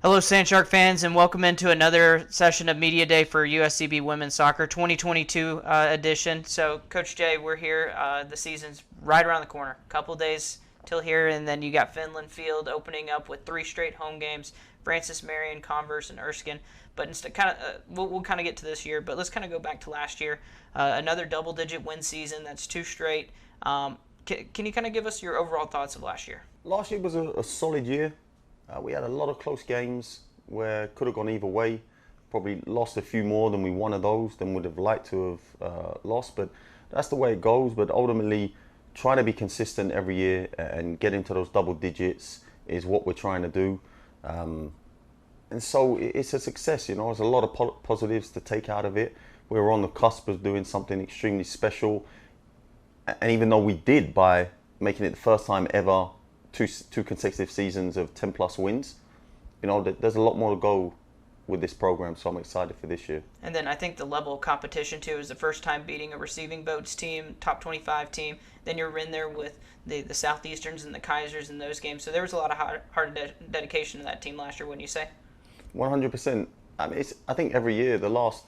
Hello, Sand Shark fans, and welcome into another session of Media Day for USCB Women's Soccer 2022 edition. So, Coach Jay, we're here. The season's right around the corner. A couple days till here, and then you got Finland Field opening up with 3 straight home games: Francis Marion, Converse, and Erskine. But instead, we'll kind of get to this year, but let's kind of go back to last year. Another double-digit win season. That's 2 straight. Can you kind of give us your overall thoughts of last year? Last year was a solid year. We had a lot of close games where could have gone either way. Probably lost a few more than we wanted those than would have liked to have lost, but that's the way it goes. But ultimately, trying to be consistent every year and get into those double digits is what we're trying to do. And so it's a success, There's a lot of positives to take out of it. We were on the cusp of doing something extremely special. And even though we did by making it the first time ever, two consecutive seasons of 10 plus wins, there's a lot more to go with this program, so I'm excited for this year. And then I think the level of competition too is the first time beating a receiving boats team, top 25 team. Then you're in there with the Southeasterns and the Kaisers in those games. So there was a lot of hard dedication to that team last year, wouldn't you say? 100%. I think every year, the last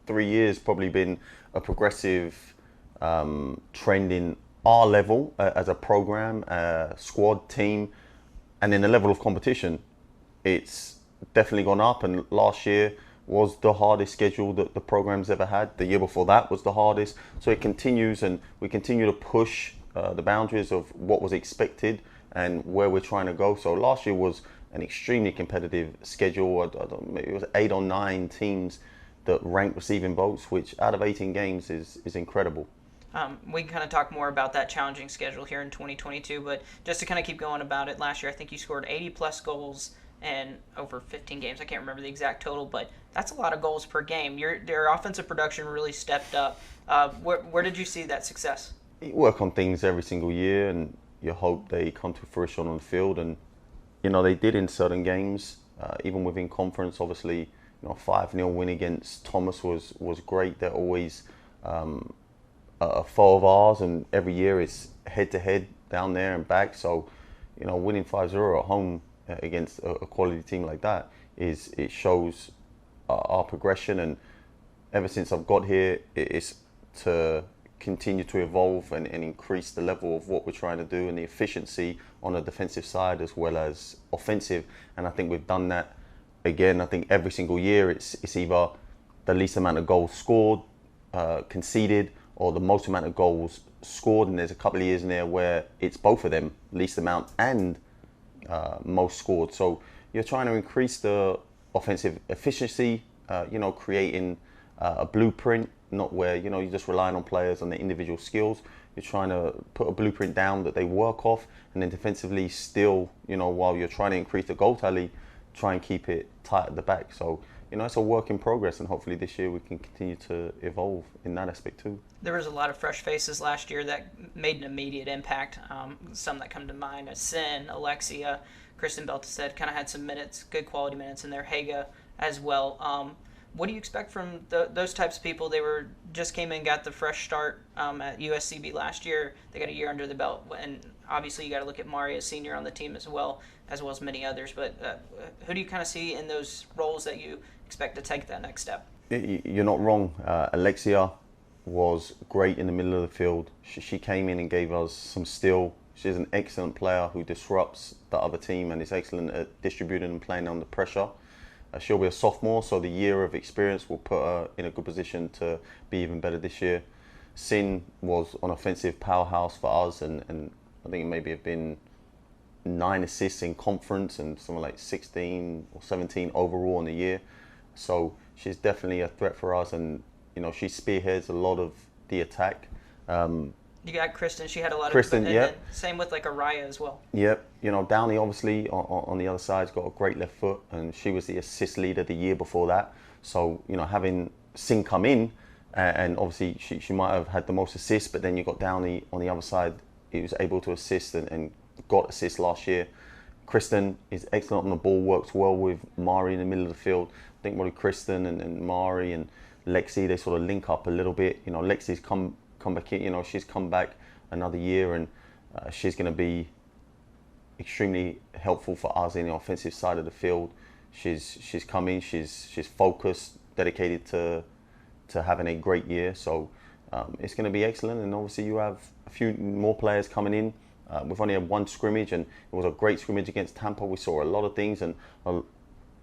3 years, probably been a progressive trend in our level as a program, squad, team, and in the level of competition. It's definitely gone up, and last year was the hardest schedule that the program's ever had. The year before that was the hardest. So it continues, and we continue to push the boundaries of what was expected and where we're trying to go. So last year was an extremely competitive schedule. It was 8 or 9 teams that ranked receiving votes, which out of 18 games is incredible. We can kind of talk more about that challenging schedule here in 2022, but just to kind of keep going about it, last year I think you scored 80 plus goals in over 15 games. I can't remember the exact total, but that's a lot of goals per game. Your offensive production really stepped up. Where did you see that success? You work on things every single year, and you hope they come to fruition on the field, and they did in certain games, even within conference. Obviously, 5-0 win against Thomas was great. They're always a foe of ours, and every year it's head-to-head down there and back. So, winning 5-0 at home against a quality team like that it shows our progression. And ever since I've got here, it's to continue to evolve and increase the level of what we're trying to do and the efficiency on the defensive side as well as offensive. And I think we've done that again. I think every single year it's either the least amount of goals scored, conceded, or the most amount of goals scored. And there's a couple of years in there where it's both of them, least amount and most scored. So you're trying to increase the offensive efficiency, creating a blueprint, not where, you're just relying on players on their individual skills. You're trying to put a blueprint down that they work off, and then defensively still, while you're trying to increase the goal tally, try and keep it tight at the back. So, it's a work in progress, and hopefully this year we can continue to evolve in that aspect too. There was a lot of fresh faces last year that made an immediate impact. Some that come to mind: Sin, Alexia, Kristen Beltestead kind of had some minutes, good quality minutes in there. Haga as well. What do you expect from those types of people? They just came in, got the fresh start at USCB last year. They got a year under the belt, and obviously you got to look at Mari as senior on the team as well as many others. But who do you kind of see in those roles that you expect to take that next step? You're not wrong. Alexia was great in the middle of the field. She came in and gave us some steel. She's an excellent player who disrupts the other team and is excellent at distributing and playing under pressure. She'll be a sophomore, so the year of experience will put her in a good position to be even better this year. Sin was an offensive powerhouse for us, and I think it maybe have been 9 assists in conference and something like 16 or 17 overall in the year. So she's definitely a threat for us, and she spearheads a lot of the attack. You got Kristen. She had a lot Kristen, of. Yep. Same with like Araya as well. Yep. Downey obviously on the other side's got a great left foot, and she was the assist leader the year before that. So having Sin come in, and obviously she might have had the most assists, but then you got Downey on the other side. He was able to assist and got assists last year. Kristen is excellent on the ball, works well with Mari in the middle of the field. I think probably Kristen and Mari and Lexi, they sort of link up a little bit. Lexi's come back in. She's come back another year, and she's going to be extremely helpful for us in the offensive side of the field. She's come in. She's focused, dedicated to having a great year. So it's going to be excellent. And obviously you have a few more players coming in. We've only had one scrimmage, and it was a great scrimmage against Tampa. We saw a lot of things, and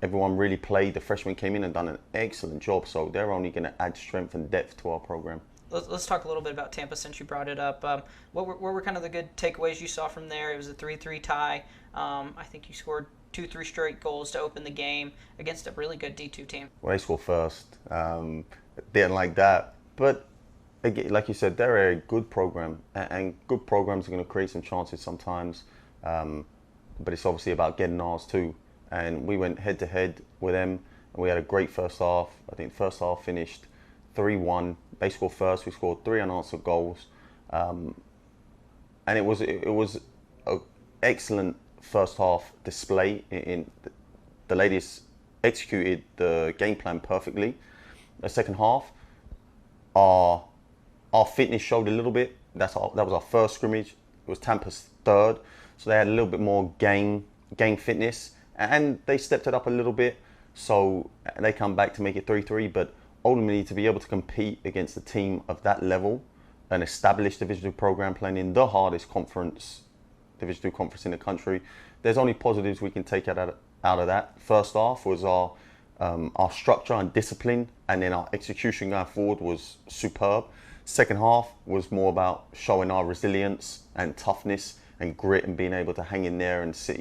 everyone really played. The freshmen came in and done an excellent job. So they're only going to add strength and depth to our program. Let's talk a little bit about Tampa since you brought it up. What were kind of the good takeaways you saw from there? It was a 3-3 tie. I think you scored 2-3 straight goals to open the game against a really good D2 team. Well, they scored first. Didn't like that. But again, like you said, they're a good program, and good programs are going to create some chances sometimes. But it's obviously about getting ours too. And we went head to head with them, and we had a great first half. I think the first half finished 3-1. They scored first. We scored 3 unanswered goals, and it was an excellent first half display. In the ladies executed the game plan perfectly. The second half, our fitness showed a little bit. That was our first scrimmage. It was Tampa's third, so they had a little bit more game fitness, and they stepped it up a little bit. So they come back to make it 3-3, but ultimately to be able to compete against a team of that level, an established Division 2 program playing in the hardest Division 2 conference in the country, there's only positives we can take out of that. First half was our structure and discipline, and then our execution going forward was superb. Second half was more about showing our resilience and toughness and grit and being able to hang in there and see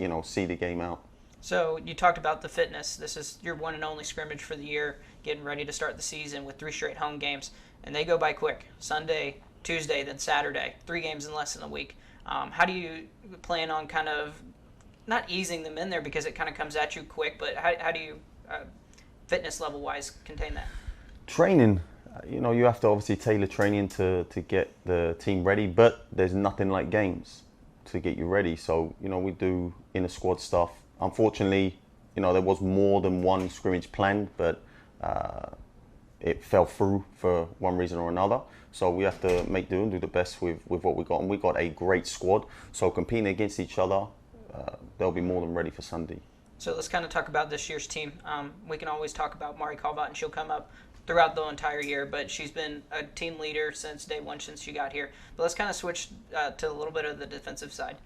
the game out. So you talked about the fitness. This is your one and only scrimmage for the year, getting ready to start the season with 3 straight home games, and they go by quick. Sunday, Tuesday, then Saturday. 3 games in less than a week. How do you plan on kind of not easing them in there because it kind of comes at you quick, but how do you, fitness level wise, contain that? Training, you have to obviously tailor training to get the team ready, but there's nothing like games to get you ready. So, we do inner squad stuff. Unfortunately, there was more than one scrimmage planned, but it fell through for one reason or another. So we have to make do and do the best with what we got. And we got a great squad. So competing against each other, they'll be more than ready for Sunday. So let's kind of talk about this year's team. We can always talk about Mari Calvat, and she'll come up throughout the entire year, but she's been a team leader since day one, since she got here. But let's kind of switch to a little bit of the defensive side.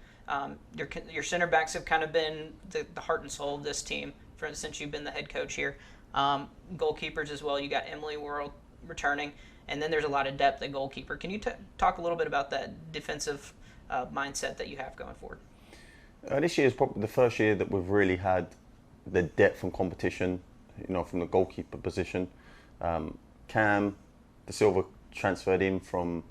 Your center backs have kind of been the heart and soul of this team since you've been the head coach here. Goalkeepers as well. You got Emily Worrell returning, and then there's a lot of depth at goalkeeper. Can you talk a little bit about that defensive mindset that you have going forward? This year is probably the first year that we've really had the depth and competition, from the goalkeeper position. Cam De Silva transferred in from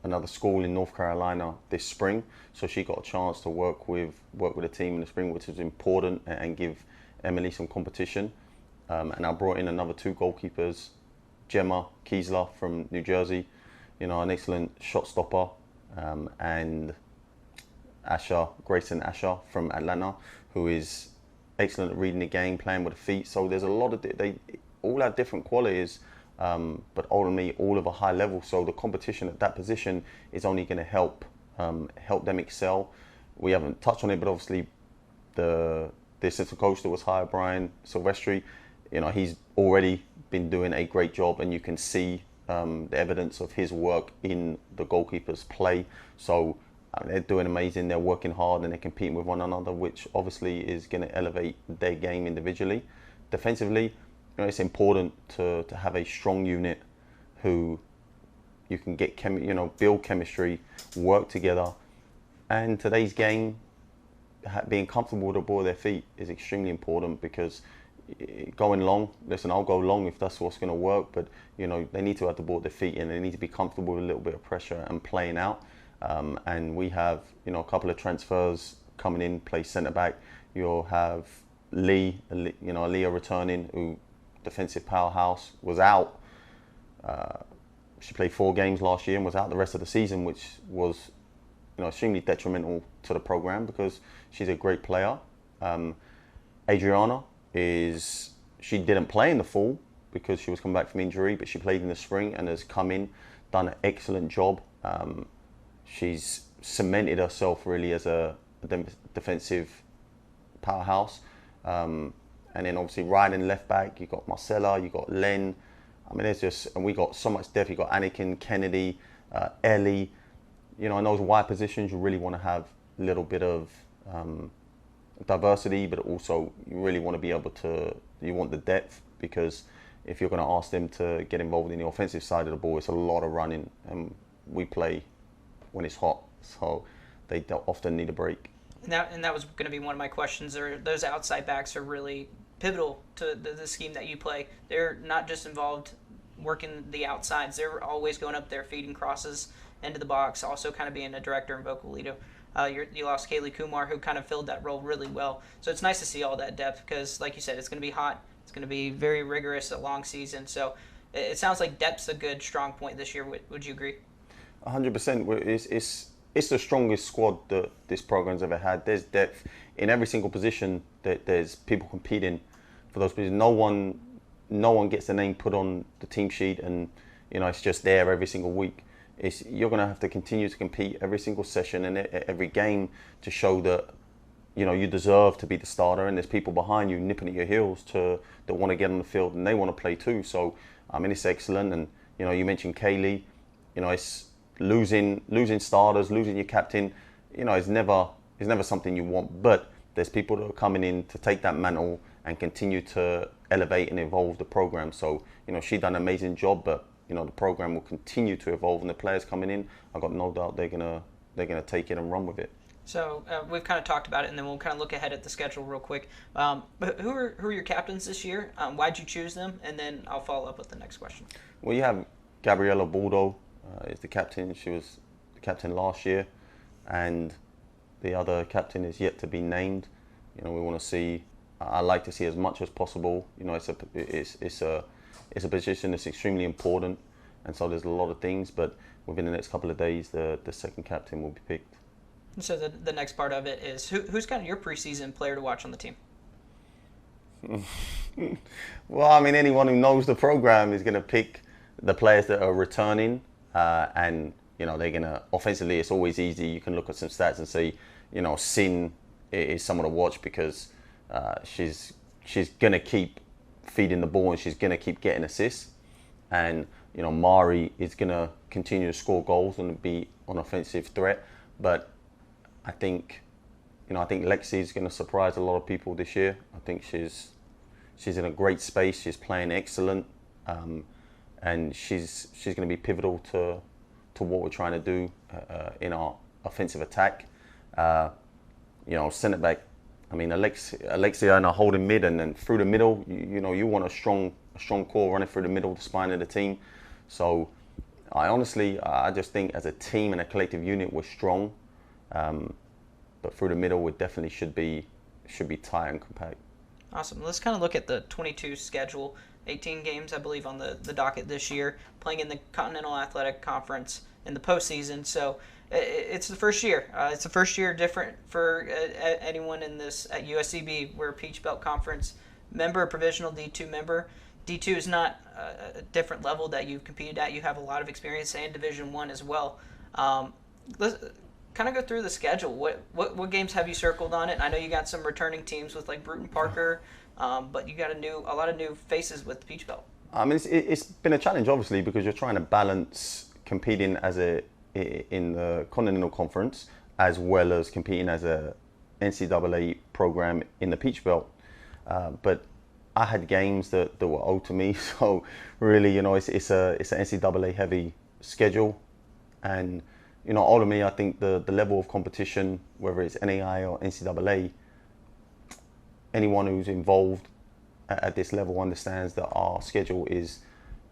another school in North Carolina this spring, so she got a chance to work with a team in the spring, which is important, and give Emily some competition. And I brought in another 2 goalkeepers, Gemma Kiesler from New Jersey, an excellent shot stopper, and Grayson Asher from Atlanta, who is excellent at reading the game, playing with the feet. So there's a lot of they all have different qualities. But ultimately all of a high level, so the competition at that position is only going to help them excel. We haven't touched on it, but obviously the assistant coach that was hired, Brian Silvestri, he's already been doing a great job, and you can see the evidence of his work in the goalkeepers' play. So they're doing amazing, they're working hard, and they're competing with one another, which obviously is going to elevate their game individually. Defensively, it's important to have a strong unit who you can get build chemistry, work together. And today's game, being comfortable with the ball at their feet is extremely important, because going long, listen, I'll go long if that's what's going to work, but they need to have the ball at their feet, and they need to be comfortable with a little bit of pressure and playing out. And we have a couple of transfers coming in, play centre back. You'll have Leah returning, who defensive powerhouse, was out. She played 4 games last year and was out the rest of the season, which was extremely detrimental to the program, because she's a great player. Adriana she didn't play in the fall because she was coming back from injury, but she played in the spring and has come in, done an excellent job. She's cemented herself really as a defensive powerhouse. And then obviously riding left back, you got Marcella, you got Len. I mean, and we got so much depth. You got Anakin, Kennedy, Ellie. You know, in those wide positions, you really want to have a little bit of diversity, but also you really want to be able to. You want the depth, because if you're going to ask them to get involved in the offensive side of the ball, it's a lot of running, and we play when it's hot, so they often need a break. And that was going to be one of my questions. Those outside backs are really pivotal to the scheme that you play. They're not just involved working the outsides. They're always going up there, feeding crosses into the box, also kind of being a director and vocal leader. You lost Kaylee Kumar, who kind of filled that role really well. So it's nice to see all that depth, because, like you said, it's going to be hot. It's going to be very rigorous, a long season. So it sounds like depth's a good, strong point this year. Would you agree? 100%. It's the strongest squad that this program's ever had. There's depth in every single position. There's people competing for those positions. No one gets the name put on the team sheet, and it's just there every single week. You're going to have to continue to compete every single session and every game to show that you deserve to be the starter, and there's people behind you nipping at your heels that want to get on the field and they want to play too. So I mean, it's excellent. And you mentioned Kaylee. It's losing starters, losing your captain. It's never something you want. But there's people that are coming in to take that mantle and continue to elevate and evolve the program. So she done an amazing job, but the program will continue to evolve, and the players coming in, I've got no doubt they're gonna take it and run with it. So we've kind of talked about it, and then we'll kind of look ahead at the schedule real quick. But who are your captains this year? Why'd you choose them? And then I'll follow up with the next question. Well, you have Gabriella Baldo is the captain. She was the captain last year, and the other captain is yet to be named. We want to see. I like to see as much as possible. It's a position that's extremely important, and so there's a lot of things. But within the next couple of days, the second captain will be picked. So the next part of it is who's kind of your preseason player to watch on the team? Well, I mean, anyone who knows the program is going to pick the players that are returning, and they're going to offensively. It's always easy. You can look at some stats and see, Sin is someone to watch, because she's going to keep feeding the ball and she's going to keep getting assists, and Mari is going to continue to score goals and be an offensive threat. But I think Lexi is going to surprise a lot of people this year. I think she's in a great space. She's playing excellent, and she's going to be pivotal to what we're trying to do in our offensive attack. Centre back. I mean, Alexia in a holding mid, and then through the middle, you want a strong core running through the middle, the spine of the team. So I just think as a team and a collective unit, we're strong. But through the middle, we definitely should be tight and compact. Awesome. Let's kind of look at the 22 schedule. 18 games, I believe, on the docket this year, playing in the Continental Athletic Conference in the postseason. So it's the first year. It's the first year different for anyone in this at USCB. We're a Peach Belt Conference member, a provisional D2 member. D2 is not a different level that you've competed at. You have a lot of experience, and Division I as well. Let's kind of go through the schedule. What games have you circled on it? I know you got some returning teams with like Bruton Parker, but you got a lot of new faces with Peach Belt. I mean, it's been a challenge, obviously, because you're trying to balance competing in the Continental Conference as well as competing as a NCAA program in the Peach Belt. But I had games that were owed to me, so really, it's an NCAA heavy schedule, and ultimately, I think the level of competition, whether it's NAI or NCAA, anyone who's involved at this level understands that our schedule is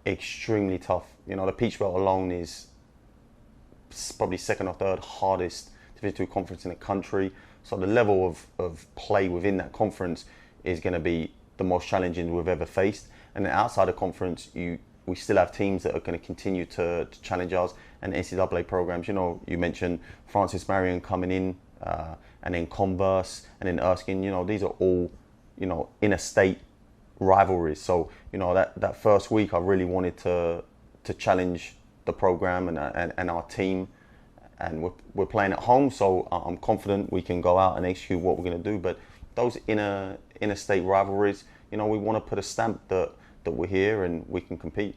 extremely tough. The Peach Belt alone is probably second or third hardest Division II conference in the country. So the level of play within that conference is going to be the most challenging we've ever faced. And then outside the conference, we still have teams that are going to continue to challenge us, and NCAA programs. You mentioned Francis Marion coming in, and then Converse, and then Erskine. These are all, interstate rivalries. So, that first week, I really wanted to challenge the program and our team, and we're playing at home. So I'm confident we can go out and execute what we're going to do. But those interstate rivalries, we want to put a stamp that we're here and we can compete.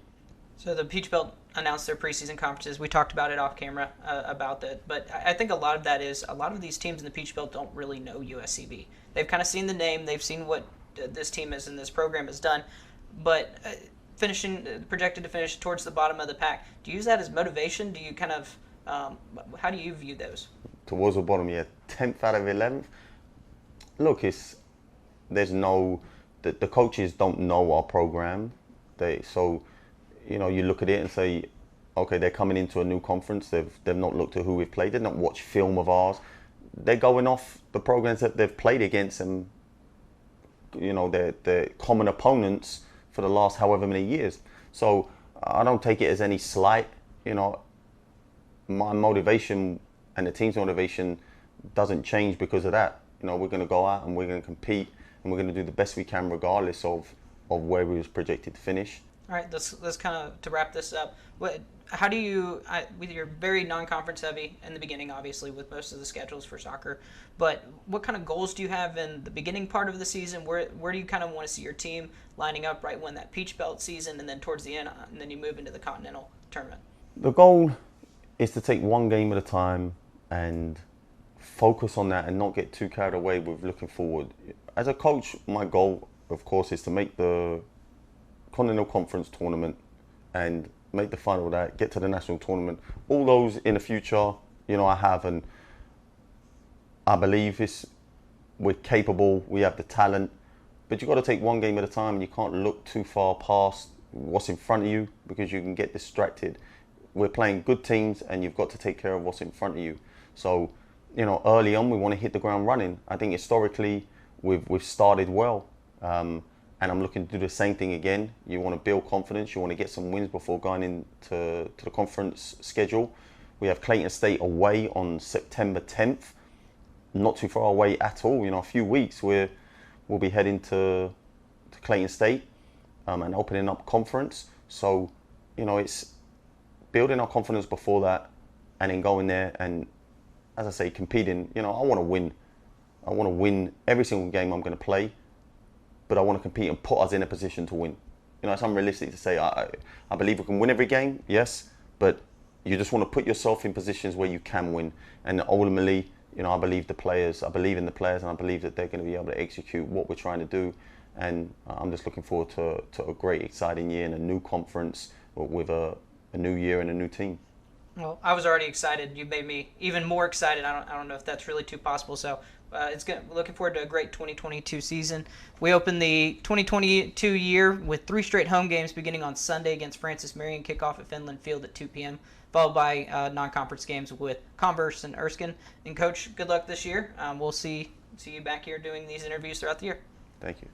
So the Peach Belt announced their preseason conferences. We talked about it off camera about that, but I think a lot of that is a lot of these teams in the Peach Belt don't really know USCB. They've kind of seen the name, they've seen what this team is and this program has done, but projected to finish towards the bottom of the pack. Do you use that as motivation? Do you kind of how do you view those? Towards the bottom, yeah, 10th out of 11th. Look, the coaches don't know our program. You look at it and say, okay, they're coming into a new conference. They've not looked at who we've played. They've not watched film of ours. They're going off the programs that they've played against and, their common opponents for the last however many years. So I don't take it as any slight. My motivation and the team's motivation doesn't change because of that. We're going to go out and we're going to compete and we're going to do the best we can regardless of where we was projected to finish. All right, let's kind of, to wrap this up, how do you, you're very non-conference heavy in the beginning, obviously, with most of the schedules for soccer, but what kind of goals do you have in the beginning part of the season? Where do you kind of want to see your team lining up right when that Peach Belt season and then towards the end, and then you move into the Continental Tournament? The goal is to take one game at a time and focus on that and not get too carried away with looking forward. As a coach, my goal, of course, is to make the Continental Conference tournament and make the final of that, get to the national tournament. All those in the future, I have, and I believe we're capable, we have the talent, but you've got to take one game at a time and you can't look too far past what's in front of you because you can get distracted. We're playing good teams and you've got to take care of what's in front of you. So, early on we want to hit the ground running. I think historically we've started well. And I'm looking to do the same thing again. You want to build confidence. You want to get some wins before going into the conference schedule. We have Clayton State away on September 10th. Not too far away at all. A few weeks we'll be heading to Clayton State and opening up conference. So, it's building our confidence before that and then going there and, as I say, competing. I want to win. I want to win every single game I'm going to play. But I want to compete and put us in a position to win. It's unrealistic to say I believe we can win every game, yes, but you just want to put yourself in positions where you can win. And ultimately, I believe in the players, and I believe that they're going to be able to execute what we're trying to do. And I'm just looking forward to a great, exciting year in a new conference with a new year and a new team. Well, I was already excited. You made me even more excited. I don't know if that's really too possible. So looking forward to a great 2022 season. We open the 2022 year with 3 straight home games beginning on Sunday against Francis Marion, kickoff at Finland Field at 2 p.m., followed by non-conference games with Converse and Erskine. And Coach, good luck this year. We'll see you back here doing these interviews throughout the year. Thank you.